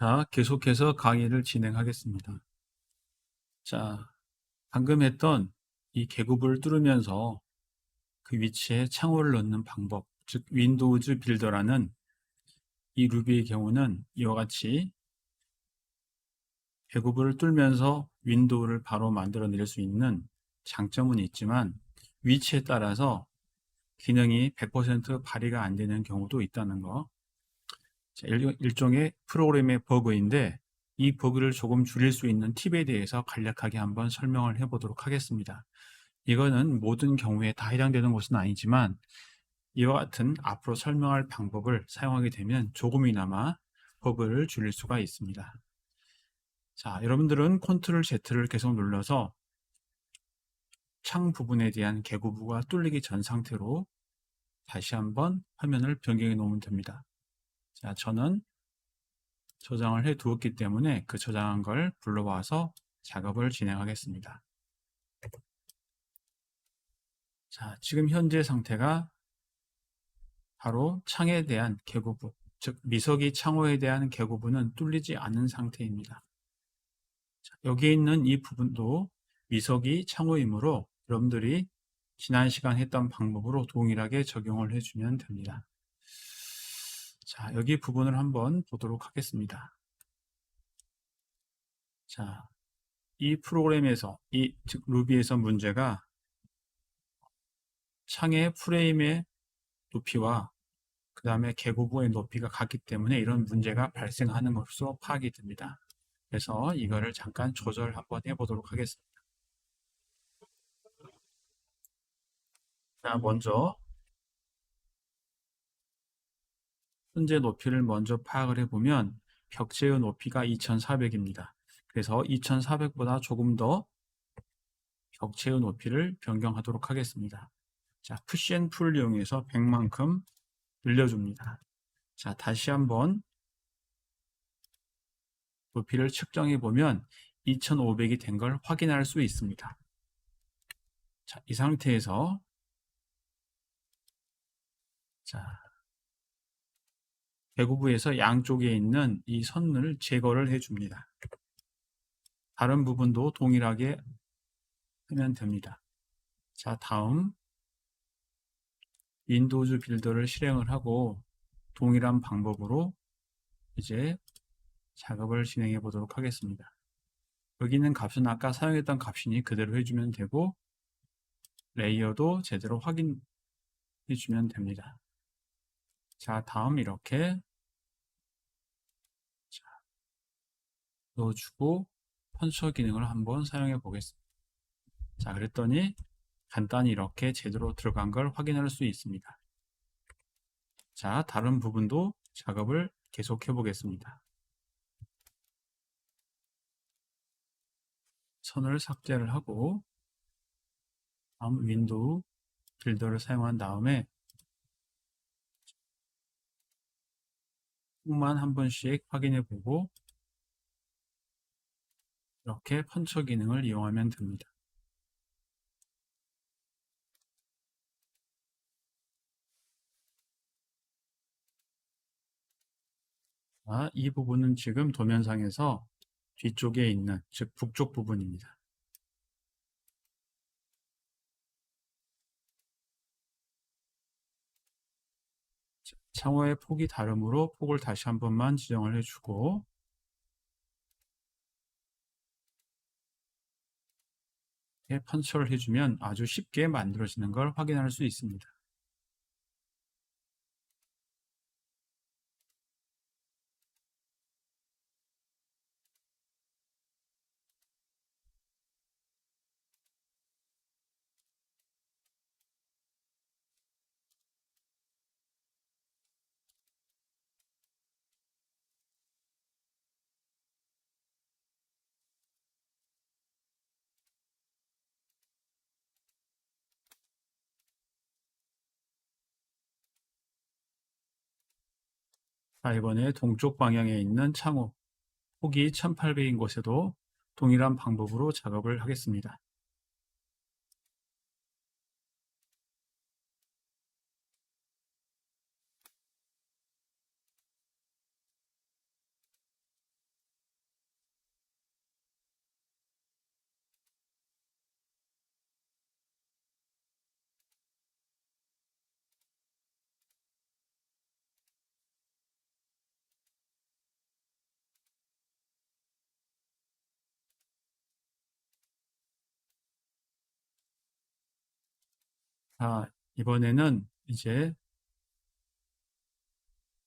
자, 계속해서 강의를 진행하겠습니다. 자, 방금 했던 이 계급을 뚫으면서 그 위치에 창호를 넣는 방법, 즉 윈도우즈 빌더라는 이 루비의 경우는 이와 같이 계급을 뚫면서 윈도우를 바로 만들어낼 수 있는 장점은 있지만 위치에 따라서 기능이 100% 발휘가 안 되는 경우도 있다는 거. 자, 일종의 프로그램의 버그인데 이 버그를 조금 줄일 수 있는 팁에 대해서 간략하게 한번 설명을 해보도록 하겠습니다. 이거는 모든 경우에 다 해당되는 것은 아니지만 이와 같은 앞으로 설명할 방법을 사용하게 되면 조금이나마 버그를 줄일 수가 있습니다. 자, 여러분들은 컨트롤 Z를 계속 눌러서 창 부분에 대한 계고부가 뚫리기 전 상태로 다시 한번 화면을 변경해 놓으면 됩니다. 자, 저는 저장을 해 두었기 때문에 그 저장한 걸 불러와서 작업을 진행하겠습니다. 자, 지금 현재 상태가 바로 창에 대한 계고부, 즉 미석이 창호에 대한 계고부는 뚫리지 않은 상태입니다. 자, 여기에 있는 이 부분도 미석이 창호이므로 여러분들이 지난 시간 했던 방법으로 동일하게 적용을 해주면 됩니다. 자, 여기 부분을 한번 보도록 하겠습니다. 자, 이 프로그램에서, 즉 루비에서 문제가 창의 프레임의 높이와 그 다음에 계고부의 높이가 같기 때문에 이런 문제가 발생하는 것으로 파악이 됩니다. 그래서 이거를 잠깐 조절 한번 해보도록 하겠습니다. 자, 먼저 현재 높이를 먼저 파악을 해보면 벽체의 높이가 2400입니다. 그래서 2400보다 조금 더 벽체의 높이를 변경하도록 하겠습니다. 자, 푸시 앤 풀을 이용해서 100만큼 늘려줍니다. 자, 다시 한번 높이를 측정해 보면 2500이 된 걸 확인할 수 있습니다. 자, 이 상태에서 자, 배구부에서 양쪽에 있는 이 선을 제거를 해줍니다. 다른 부분도 동일하게 하면 됩니다. 자, 다음 윈도우즈 빌더를 실행을 하고 동일한 방법으로 이제 작업을 진행해 보도록 하겠습니다. 여기 있는 값은 아까 사용했던 값이니 그대로 해주면 되고 레이어도 제대로 확인해 주면 됩니다. 자, 다음 이렇게 넣어주고 펀처 기능을 한번 사용해 보겠습니다. 자, 그랬더니 간단히 이렇게 제대로 들어간 걸 확인할 수 있습니다. 자, 다른 부분도 작업을 계속해 보겠습니다. 선을 삭제를 하고 다음 윈도우 빌더를 사용한 다음에 만 한 번씩 확인해 보고 이렇게 펀처 기능을 이용하면 됩니다. 자, 이 부분은 지금 도면상에서 뒤쪽에 있는, 즉 북쪽 부분입니다. 창호의 폭이 다르므로 폭을 다시 한 번만 지정을 해주고 이렇게 펀처를 해주면 아주 쉽게 만들어지는 걸 확인할 수 있습니다. 자, 이번에 동쪽 방향에 있는 창호 폭이 1800인 곳에도 동일한 방법으로 작업을 하겠습니다. 자, 이번에는 이제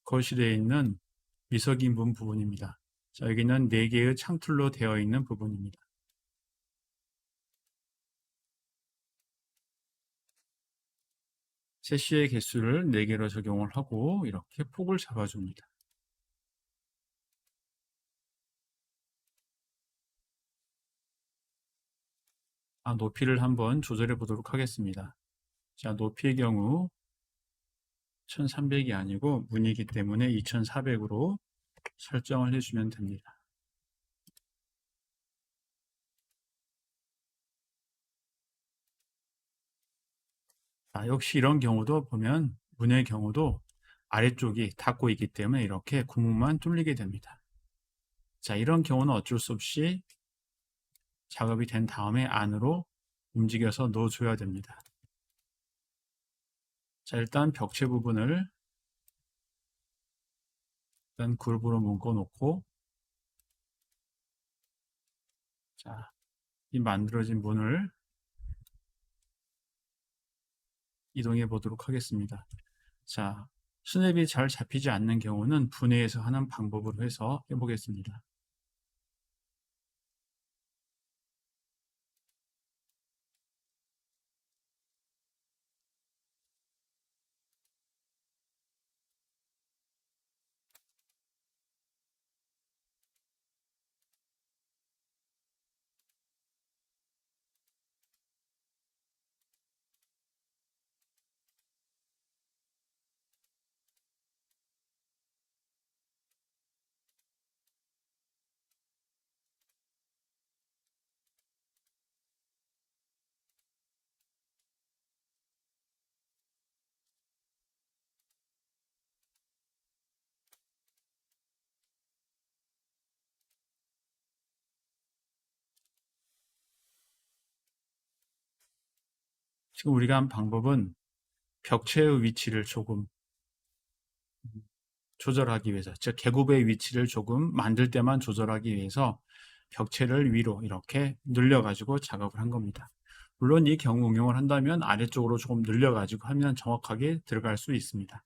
거실에 있는 미석인분 부분입니다. 자, 여기는 4개의 창틀로 되어 있는 부분입니다. 세시의 개수를 4개로 적용을 하고 이렇게 폭을 잡아줍니다. 높이를 한번 조절해 보도록 하겠습니다. 자, 높이의 경우 1300이 아니고 문이기 때문에 2400으로 설정을 해주면 됩니다. 역시 이런 경우도 보면 문의 경우도 아래쪽이 닫고 있기 때문에 이렇게 구멍만 뚫리게 됩니다. 자, 이런 경우는 어쩔 수 없이 작업이 된 다음에 안으로 움직여서 넣어줘야 됩니다. 자, 일단 벽체 부분을 일단 그룹으로 묶어 놓고, 자, 이 만들어진 문을 이동해 보도록 하겠습니다. 자, 스냅이 잘 잡히지 않는 경우는 분해해서 하는 방법으로 해서 해보겠습니다. 지금 우리가 한 방법은 벽체의 위치를 조금 조절하기 위해서, 즉 계급의 위치를 조금 만들 때만 조절하기 위해서 벽체를 위로 이렇게 늘려가지고 작업을 한 겁니다. 물론 이 경우 응용을 한다면 아래쪽으로 조금 늘려가지고 하면 정확하게 들어갈 수 있습니다.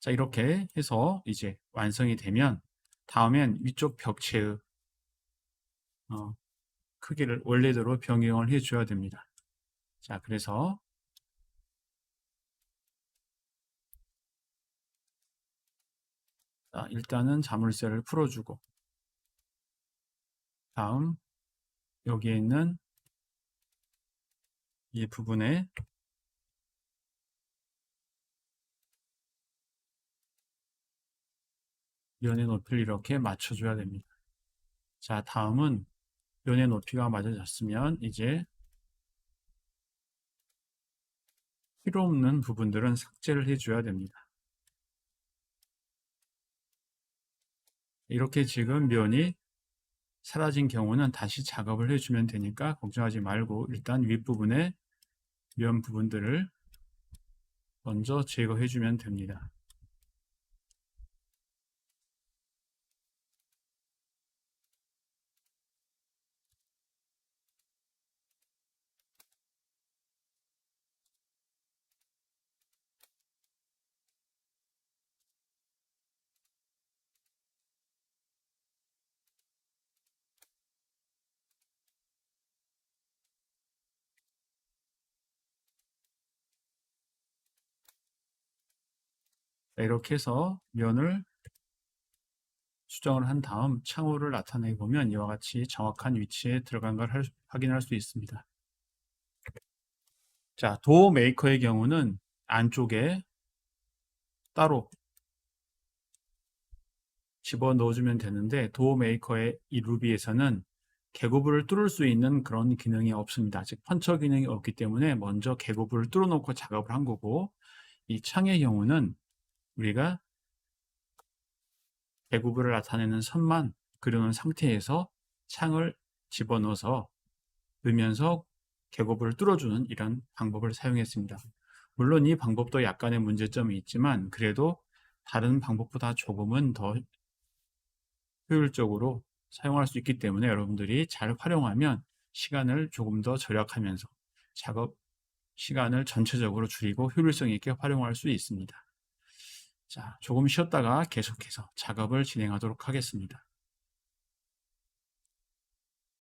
자, 이렇게 해서 이제 완성이 되면 다음엔 위쪽 벽체의 크기를 원래대로 변경을 해줘야 됩니다. 자, 그래서 일단은 자물쇠를 풀어주고, 다음 여기에 있는 이 부분에 면의 높이를 이렇게 맞춰줘야 됩니다. 자, 다음은 면의 높이가 맞아졌으면 이제 필요 없는 부분들은 삭제를 해줘야 됩니다. 이렇게 지금 면이 사라진 경우는 다시 작업을 해주면 되니까 걱정하지 말고 일단 윗부분에 면 부분들을 먼저 제거해주면 됩니다. 이렇게 해서 면을 수정을 한 다음 창호를 나타내 보면 이와 같이 정확한 위치에 들어간 걸 확인할 수 있습니다. 자, 도어 메이커의 경우는 안쪽에 따로 집어 넣어주면 되는데, 도어 메이커의 이 루비에서는 계고부를 뚫을 수 있는 그런 기능이 없습니다. 즉 펀처 기능이 없기 때문에 먼저 계고부를 뚫어 놓고 작업을 한 거고, 이 창의 경우는 우리가 계고부를 나타내는 선만 그려놓은 상태에서 창을 집어넣어서 넣으면서 계고부를 뚫어주는 이런 방법을 사용했습니다. 물론 이 방법도 약간의 문제점이 있지만 그래도 다른 방법보다 조금은 더 효율적으로 사용할 수 있기 때문에 여러분들이 잘 활용하면 시간을 조금 더 절약하면서 작업 시간을 전체적으로 줄이고 효율성 있게 활용할 수 있습니다. 자, 조금 쉬었다가 계속해서 작업을 진행하도록 하겠습니다.